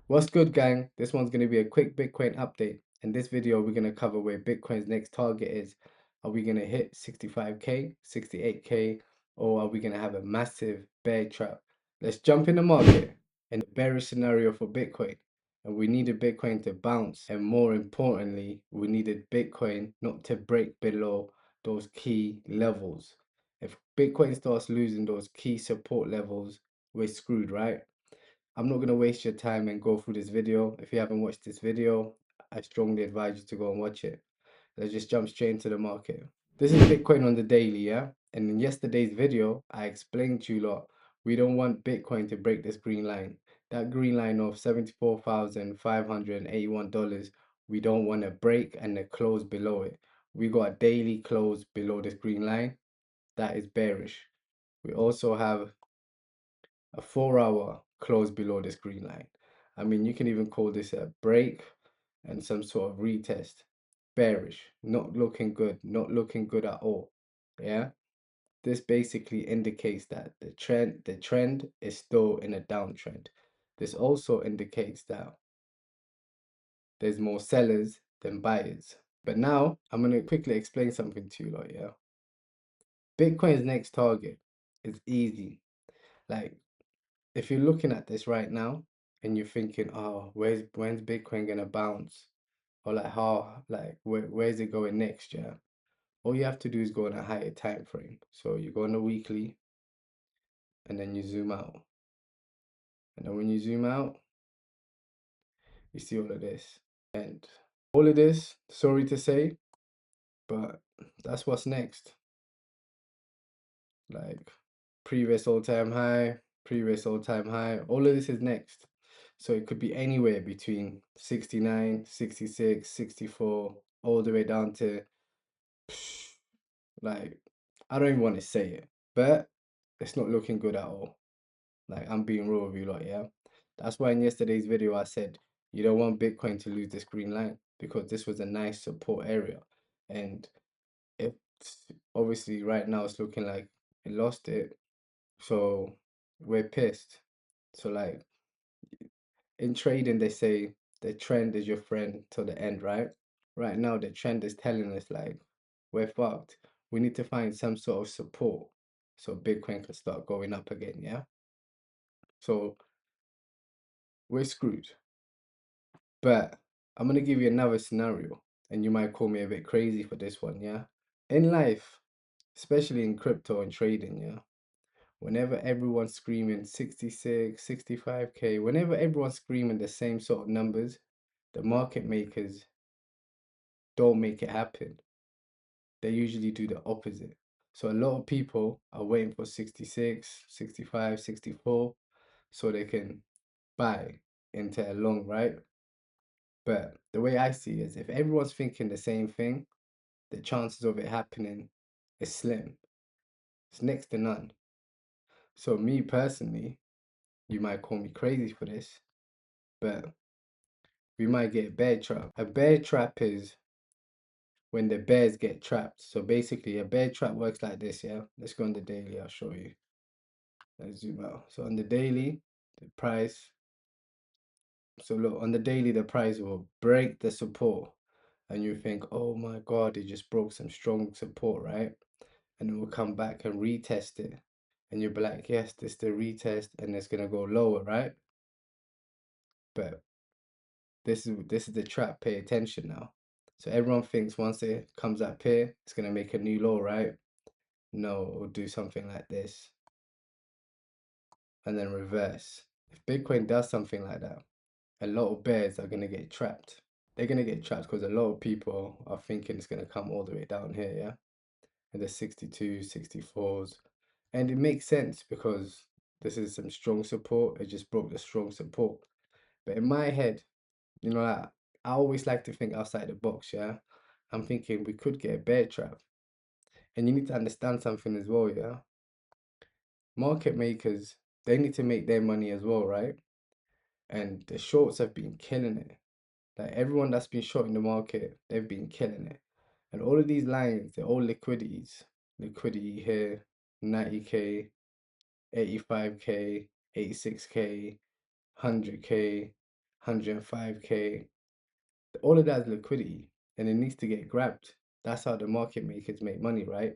What's good, gang? This one's going to be a quick Bitcoin update. In this video, we're going to cover where Bitcoin's next target is. Are we going to hit 65K, 68K, or are we going to have a massive bear trap? Let's jump in the market in the bearish scenario for Bitcoin. And we needed Bitcoin to bounce. And more importantly, we needed Bitcoin not to break below those key levels. If Bitcoin starts losing those key support levels, we're screwed, right? I'm not going to waste your time and go through this video. If you haven't watched this video, I strongly advise you to go and watch it. Let's just jump straight into the market. This is Bitcoin on the daily, yeah? And in yesterday's video, I explained to you lot, we don't want Bitcoin to break this green line. That green line of $74,581, we don't want to break and the close below it. We got a daily close below this green line. That is bearish. We also have a 4 hour close below this green line. I mean, you can even call this a break and some sort of retest. Bearish, not looking good, not looking good at all. Yeah. This basically indicates that the trend is still in a downtrend. This also indicates that there's more sellers than buyers. But now I'm gonna quickly explain something to you lot, yeah. Bitcoin's next target is easy. Like, if you're looking at this right now and you're thinking, oh, when's Bitcoin gonna bounce? Or like where's it going next, yeah? All you have to do is go on a higher time frame. So you go on a weekly and then you zoom out. And then when you zoom out, you see all of this. And all of this, sorry to say, but that's what's next. Like previous all-time high, previous all-time high, all of this is next. So it could be anywhere between 69, 66, 64, all the way down to, like, I don't even want to say it, but it's not looking good at all. Like, I'm being real with you lot, yeah? That's why in yesterday's video I said, you don't want Bitcoin to lose this green line because this was a nice support area. And it's obviously right now it's looking like it lost it. So we're pissed. So like in trading, they say the trend is your friend till the end, right? Right now, the trend is telling us like we're fucked. We need to find some sort of support so Bitcoin can start going up again, yeah? So we're screwed. But I'm gonna give you another scenario, and you might call me a bit crazy for this one, yeah? In life, especially in crypto and trading, yeah? Whenever everyone's screaming 66, 65K, whenever everyone's screaming the same sort of numbers, the market makers don't make it happen. They usually do the opposite. So a lot of people are waiting for 66, 65, 64 so they can buy into a long, right? But the way I see it is if everyone's thinking the same thing, the chances of it happening is slim. It's next to none. So me personally, you might call me crazy for this, but we might get a bear trap. A bear trap is when the bears get trapped. So basically, a bear trap works like this, yeah? Let's go on the daily, I'll show you. Let's zoom out. So on the daily, the price. So look, on the daily, the price will break the support. And you think, oh my God, it just broke some strong support, right? And it will come back and retest it. And you'll be like, yes, this is the retest, and it's gonna go lower, right? But this is the trap. Pay attention now. So everyone thinks once it comes up here, it's gonna make a new low, right? No, it will do something like this and then reverse. If Bitcoin does something like that, a lot of bears are gonna get trapped. They're gonna get trapped because a lot of people are thinking it's gonna come all the way down here, yeah? And the 62, 64s. And it makes sense because this is some strong support. It just broke the strong support. But in my head, like, I always like to think outside the box, yeah? I'm thinking we could get a bear trap. And you need to understand something as well, yeah? Market makers, they need to make their money as well, right? And the shorts have been killing it. Like everyone that's been short in the market, they've been killing it. And all of these lines, they're all liquidities. Liquidity here, 90K, 85K, 86K, 100K, 105K. All of that is liquidity and it needs to get grabbed. That's how the market makers make money, right?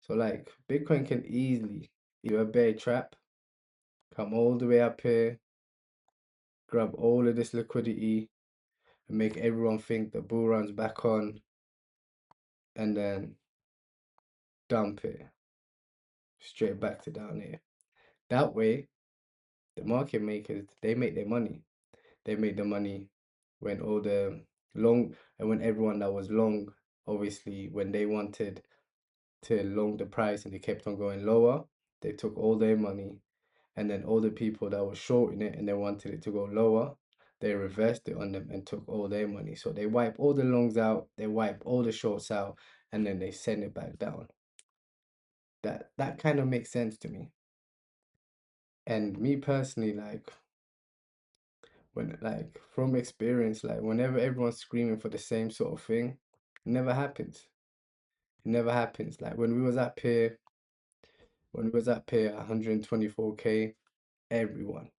So like Bitcoin can easily do a bear trap, come all the way up here, grab all of this liquidity and make everyone think the bull run's back on and then dump it straight back to down here. That way, the market makers, they make their money. They made the money when all the long and when everyone that was long, obviously, when they wanted to long the price and they kept on going lower, they took all their money. And then all the people that were shorting it and they wanted it to go lower, they reversed it on them and took all their money. So they wipe all the longs out, they wipe all the shorts out, and then they send it back down. That kind of makes sense to me. And me personally, like when like from experience, like whenever everyone's screaming for the same sort of thing, it never happens. It never happens. Like when we was at peer 124K, everyone,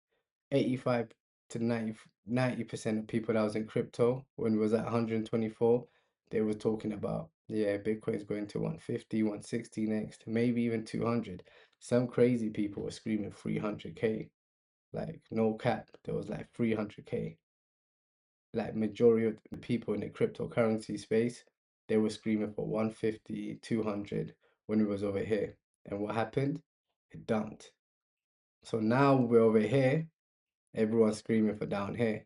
85 to 90% of people that was in crypto when we was at 124, they were talking about, yeah, Bitcoin's going to 150, 160 next, maybe even 200. Some crazy people were screaming 300K. Like no cap, there was like 300K. Like majority of the people in the cryptocurrency space, they were screaming for 150, 200 when it was over here. And what happened? It dumped. So now we're over here, everyone's screaming for down here.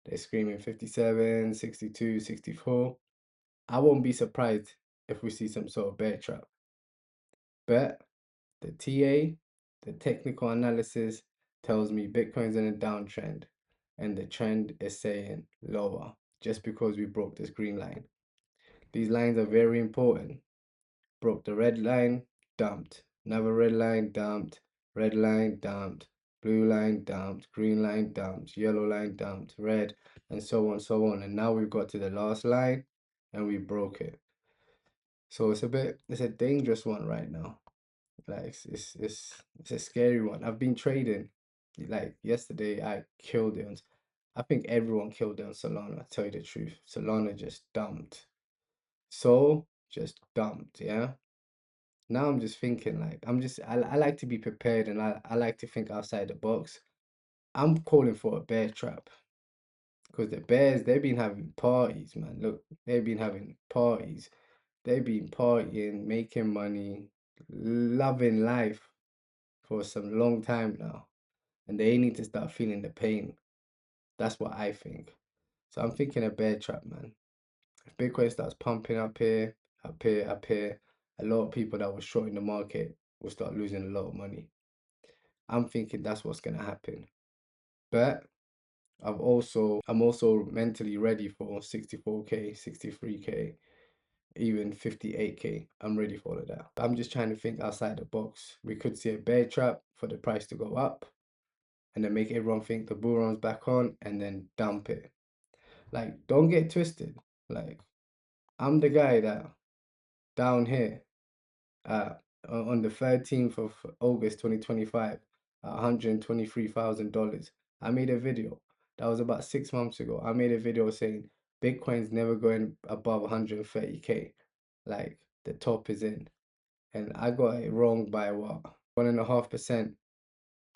They're screaming 57, 62, 64. I won't be surprised if we see some sort of bear trap. But the TA, the technical analysis, tells me Bitcoin's in a downtrend and the trend is saying lower just because we broke this green line. These lines are very important. Broke the red line, dumped. Another red line, dumped. Red line, dumped. Blue line, dumped. Green line, dumped. Yellow line, dumped. Red, and so on, so on. And now we've got to the last line and we broke it. So it's a dangerous one right now. Like it's a scary one. I've been trading. Like yesterday, I killed it. I think everyone killed it on Solana. To tell you the truth, Solana just dumped. So just dumped. Yeah. Now I'm just thinking like I like to be prepared and I like to think outside the box. I'm calling for a bear trap because the bears they've been having parties, man. Look, they've been having parties. They've been partying, making money, loving life for some long time now. And they need to start feeling the pain. That's what I think. So I'm thinking a bear trap, man. If Bitcoin starts pumping up here, up here, up here, a lot of people that were short in the market will start losing a lot of money. I'm thinking that's what's gonna happen. But I'm also mentally ready for 64K, 63K, even 58K. I'm ready for all of that. I'm just trying to think outside the box. We could see a bear trap for the price to go up and then make everyone think the bull run's back on and then dump it. Like, don't get twisted. Like, I'm the guy that down here uh, on the 13th of August 2025 at $123,000. I made a video that was about 6 months ago. I made a video saying Bitcoin's never going above 130K. Like the top is in. And I got it wrong by what? 1.5%.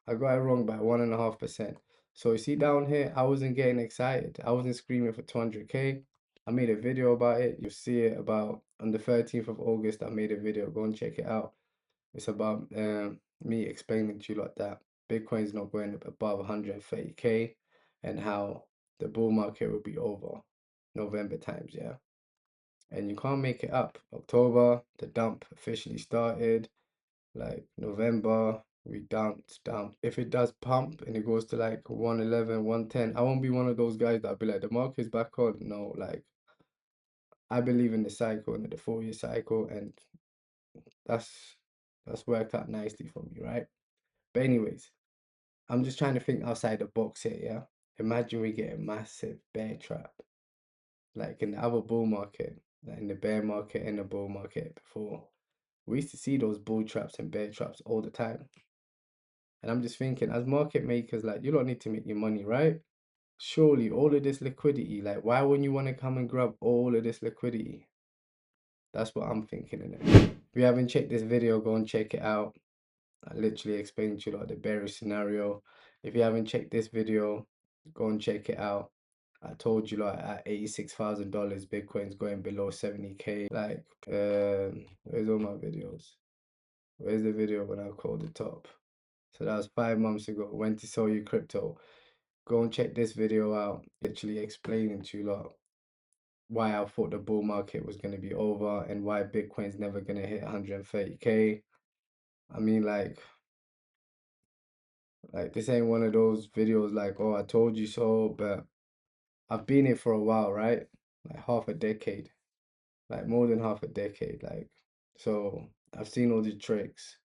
I got it wrong by 1.5%. So you see down here, I wasn't getting excited. I wasn't screaming for 200K. I made a video about it. You'll see it about on the 13th of August. I made a video. Go and check it out. It's about me explaining to you like that Bitcoin's not going above 130K and how the bull market will be over November times, yeah. And you can't make it up. October, the dump officially started. Like November, we dumped. If it does pump and it goes to like 111, 110, I won't be one of those guys that'll be like, the market's back on. No, like I believe in the cycle and the 4 year cycle, and that's that's worked out nicely for me, right? But anyways, I'm just trying to think outside the box here, yeah? Imagine we get a massive bear trap, like in the other bull market, like in the bear market and the bull market before. We used to see those bull traps and bear traps all the time. And I'm just thinking, as market makers, like you don't need to make your money, right? Surely all of this liquidity, like why wouldn't you want to come and grab all of this liquidity? That's what I'm thinking in it. If you haven't checked this video, go and check it out. I literally explained to you like the bearish scenario. If you haven't checked this video, go and check it out. I told you like at $86,000, Bitcoin's going below 70K. Like, where's all my videos? Where's the video when I called the top? So that was 5 months ago. When to sell your crypto. Go and check this video out. Literally explaining to you lot why I thought the bull market was going to be over and why Bitcoin's never going to hit 130K. I mean, like this ain't one of those videos like, oh, I told you so, but I've been here for a while, right? Like half a decade, like more than half a decade. Like, so I've seen all the tricks,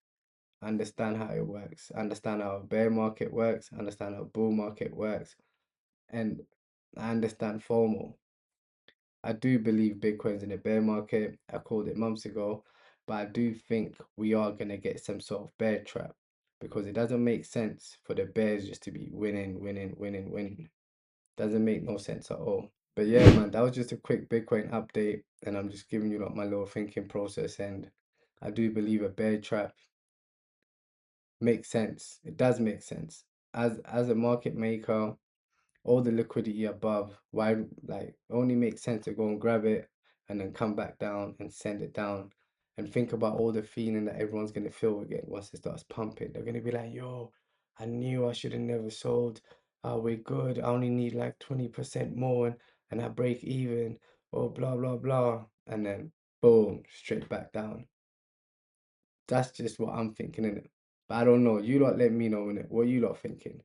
understand how it works, understand how a bear market works, understand how a bull market works, and I understand FOMO. I do believe Bitcoin's in a bear market. I called it months ago, but I do think we are going to get some sort of bear trap because it doesn't make sense for the bears just to be winning, winning, winning, winning. Doesn't make no sense at all. But yeah, man, that was just a quick Bitcoin update, and I'm just giving you like my little thinking process. And I do believe a bear trap makes sense. It does make sense. As a market maker, all the liquidity above, why like it only makes sense to go and grab it and then come back down and send it down and think about all the feeling that everyone's gonna feel again once it starts pumping. They're gonna be like, yo, I knew I should have never sold. We're good. I only need like 20% more and I break even or blah blah blah. And then boom, straight back down. That's just what I'm thinking in it. But I don't know. You lot let me know in it. What you lot thinking?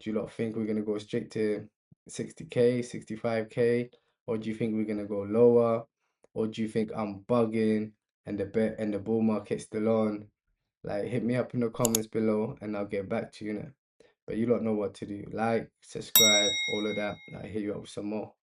Do you lot think we're gonna go straight to 60K, 65K, or do you think we're gonna go lower, or do you think I'm bugging and the bull market's still on? Like, hit me up in the comments below, and I'll get back to you. But you lot know what to do. Like, subscribe, all of that. I'll hit you up with some more.